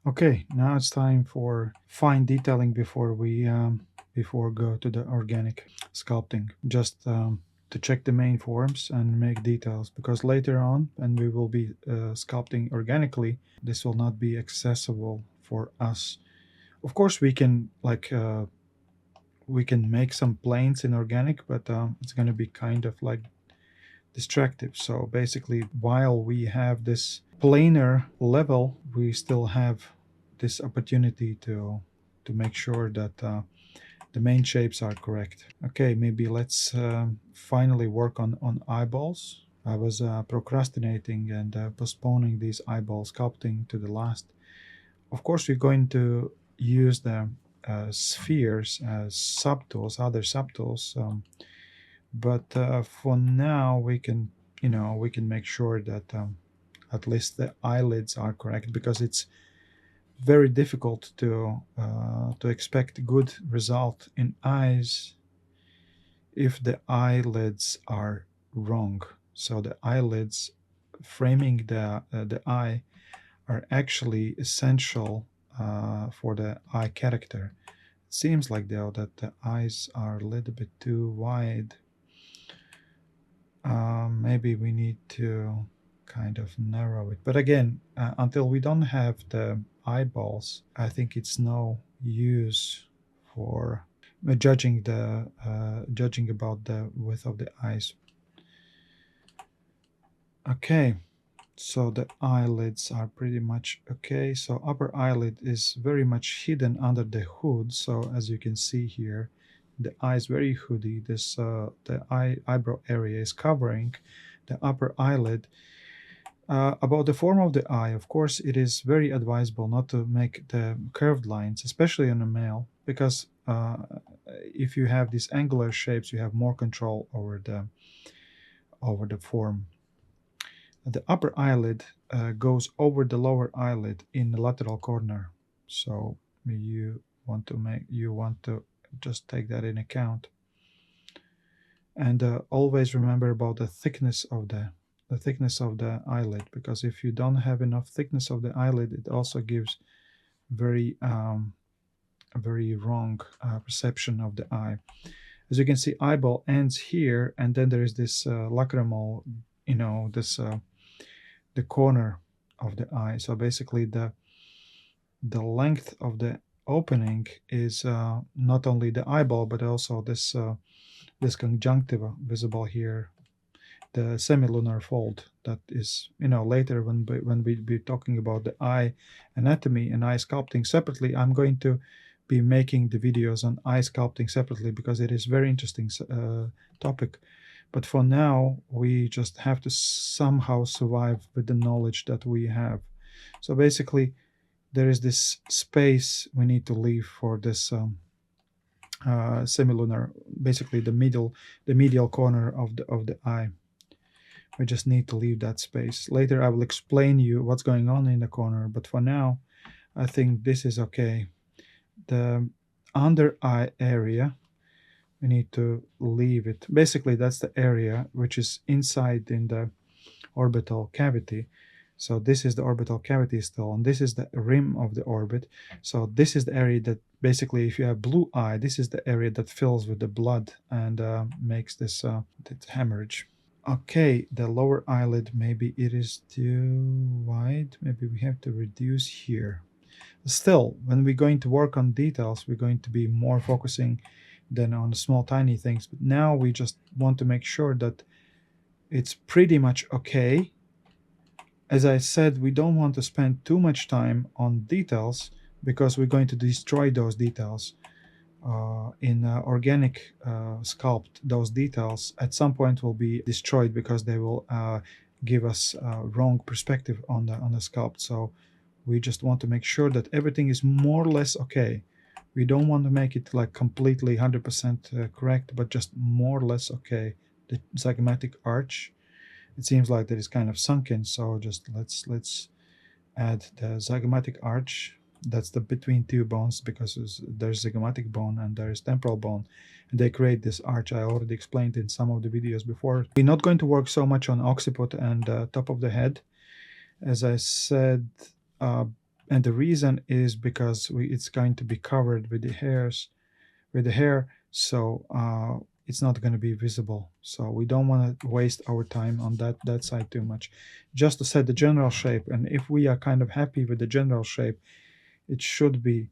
Okay, now it's time for fine detailing before we before go to the organic sculpting. Just to check the main forms and make details, because later on, when we will be sculpting organically, this will not be accessible for us. Of course, we can make some planes in organic, but it's going to be kind of like distractive. So basically, while we have this planar level, we still have this opportunity to make sure that the main shapes are correct. Okay, maybe let's finally work on eyeballs. I was procrastinating and postponing these eyeball sculpting to the last. Of course, we're going to use the spheres as subtools, other subtools. But for now, we can make sure that at least the eyelids are correct, because it's very difficult to expect good result in eyes if the eyelids are wrong. So the eyelids framing the eye are actually essential for the eye character. It seems like though that the eyes are a little bit too wide. Maybe we need to kind of narrow it. But again, until we don't have the eyeballs, I think it's no use for judging about the width of the eyes. Okay, so the eyelids are pretty much okay. So upper eyelid is very much hidden under the hood. So as you can see here, the eye is very hoody. The eyebrow area is covering the upper eyelid. About the form of the eye, of course, it is very advisable not to make the curved lines, especially on a male, because if you have these angular shapes, you have more control over the form. The upper eyelid goes over the lower eyelid in the lateral corner, so you want to just take that in account. And always remember about the thickness of the eyelid, because if you don't have enough thickness of the eyelid, it also gives very very wrong perception of the eye. As you can see, eyeball ends here, and then there is this lacrimal, this the corner of the eye. So basically, the length of the opening is not only the eyeball, but also this conjunctiva visible here, the semilunar fold. That is, later when we be talking about the eye anatomy and eye sculpting separately, I'm going to be making the videos on eye sculpting separately, because it is very interesting topic. But for now, we just have to somehow survive with the knowledge that we have. So basically, there is this space we need to leave for this semilunar, basically the medial corner of the eye. We just need to leave that space. Later, I will explain you what's going on in the corner. But for now, I think this is okay. The under eye area, we need to leave it. Basically, that's the area which is inside in the orbital cavity. So this is the orbital cavity still, and this is the rim of the orbit. So this is the area that basically, if you have blue eye, this is the area that fills with the blood and makes this hemorrhage. Okay, the lower eyelid, maybe it is too wide. Maybe we have to reduce here. Still, when we're going to work on details, we're going to be more focusing than on the small tiny things. But now we just want to make sure that it's pretty much okay. As I said, we don't want to spend too much time on details, because we're going to destroy those details. In organic sculpt, those details at some point will be destroyed, because they will give us wrong perspective on the sculpt. So we just want to make sure that everything is more or less okay. We don't want to make it like completely 100% correct, but just more or less okay. The zygomatic arch, it seems like that is kind of sunken, so just let's add the zygomatic arch. That's the between two bones, because there's zygomatic bone and there's temporal bone, and they create this arch. I already explained in some of the videos before. We're not going to work so much on occiput and top of the head. As I said, And the reason is because it's going to be covered with the hair, so it's not going to be visible. So we don't want to waste our time on that side too much. Just to set the general shape, and if we are kind of happy with the general shape, it should be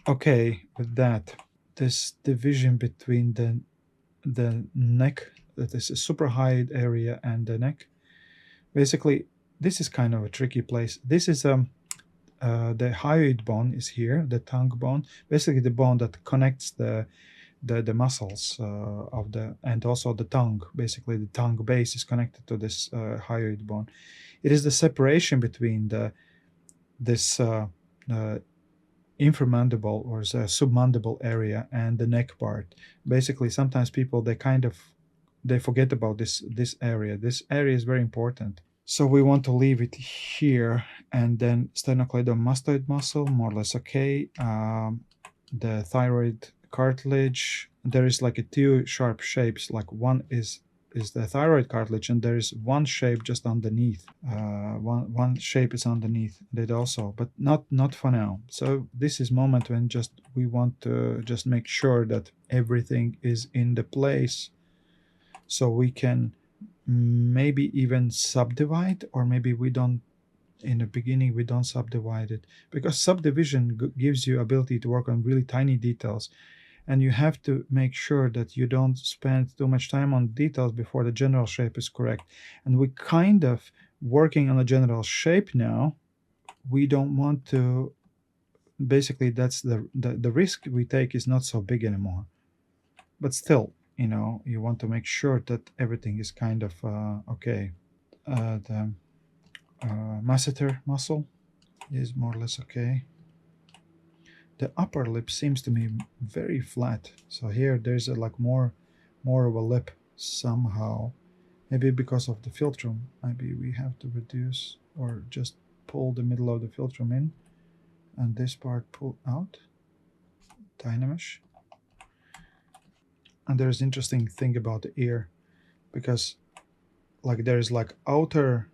okay with that. This division between the neck, that is a super hide area, and the neck, basically this is kind of a tricky place. This is the hyoid bone is here, the tongue bone, basically the bone that connects the muscles of the, and also the tongue. Basically the tongue base is connected to this hyoid bone. It is the separation between this inframandible or the submandible area and the neck part. Basically sometimes people they forget about this area. This area is very important. So we want to leave it here, and then sternocleidomastoid muscle, more or less okay. The thyroid cartilage, there is like a two sharp shapes, like one is the thyroid cartilage, and there is one shape just underneath. One shape is underneath that also, but not for now. So this is moment when just we want to just make sure that everything is in the place, so we can maybe even subdivide, or maybe we don't, in the beginning we don't subdivide it, because subdivision gives you ability to work on really tiny details, and you have to make sure that you don't spend too much time on details before the general shape is correct. And we kind of working on a general shape now. We don't want to, basically that's the risk we take is not so big anymore, but still, you want to make sure that everything is kind of okay. The masseter muscle is more or less okay. The upper lip seems to me very flat, so here there's like more of a lip somehow. Maybe because of the philtrum. Maybe we have to reduce or just pull the middle of the philtrum in, and this part pull out. Dynamish. And there's interesting thing about the ear, because like there's like outer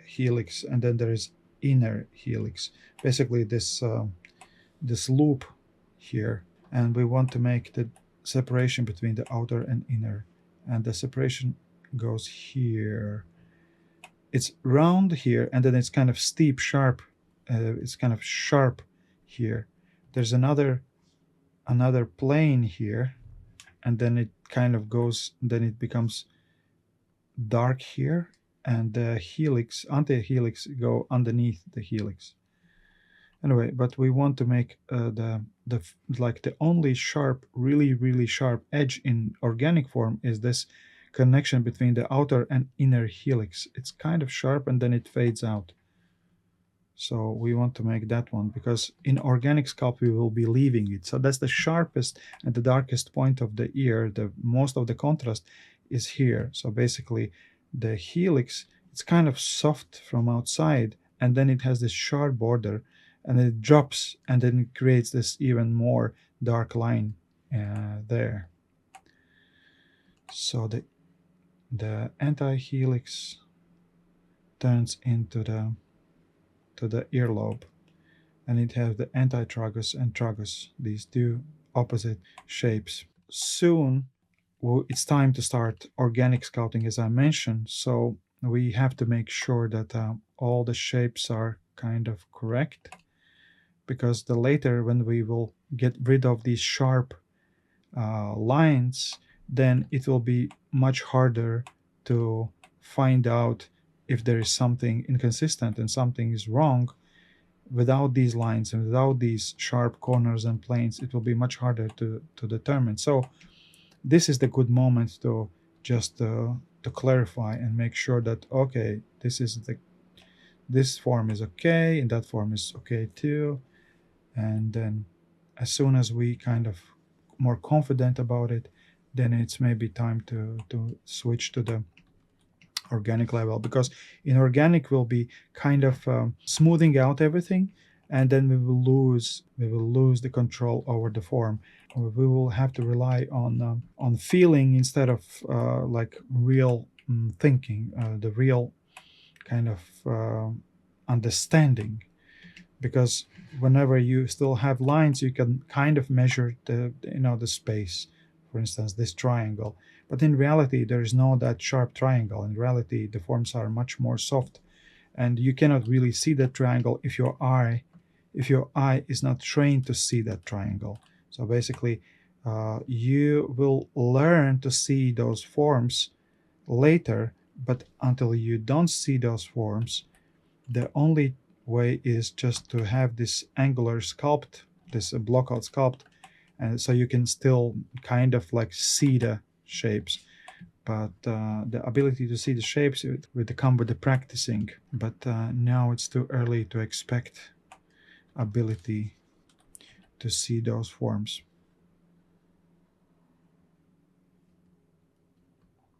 helix and then there is inner helix, basically this this loop here, and we want to make the separation between the outer and inner, and the separation goes here. It's round here, and then it's kind of steep, sharp. It's kind of sharp here. There's another plane here, and then it kind of goes, then it becomes dark here, and the helix, anti-helix, go underneath the helix. Anyway, but we want to make the like the only sharp, really sharp edge in organic form is this connection between the outer and inner helix. It's kind of sharp and then it fades out. So we want to make that one, because in organic sculpt we will be leaving it. So that's the sharpest and the darkest point of the ear. The most of the contrast is here. So basically the helix, it's kind of soft from outside, and then it has this sharp border, and it drops, and then it creates this even more dark line there. So the anti-helix turns into the earlobe, and it has the anti-tragus and tragus, these two opposite shapes. Soon it's time to start organic sculpting, as I mentioned, so we have to make sure that all the shapes are kind of correct, because the later when we will get rid of these sharp lines, then it will be much harder to find out if there is something inconsistent and something is wrong. Without these lines and without these sharp corners and planes, it will be much harder to determine. So this is the good moment to just to clarify and make sure that, okay, this form is okay and that form is okay too. And then as soon as we kind of more confident about it, then it's maybe time to switch to the organic level, because in organic we'll be kind of smoothing out everything, and then we will lose the control over the form. We will have to rely on feeling instead of like real thinking, the real kind of understanding. because whenever you still have lines, you can kind of measure the space. For instance, this triangle. But in reality, there is no that sharp triangle. In reality, the forms are much more soft, and you cannot really see that triangle if your eye is not trained to see that triangle. So basically, you will learn to see those forms later, but until you don't see those forms, the only way is just to have this angular sculpt, this blockout sculpt, and so you can still kind of like see the shapes. But the ability to see the shapes would come with the practicing. But now it's too early to expect ability to see those forms.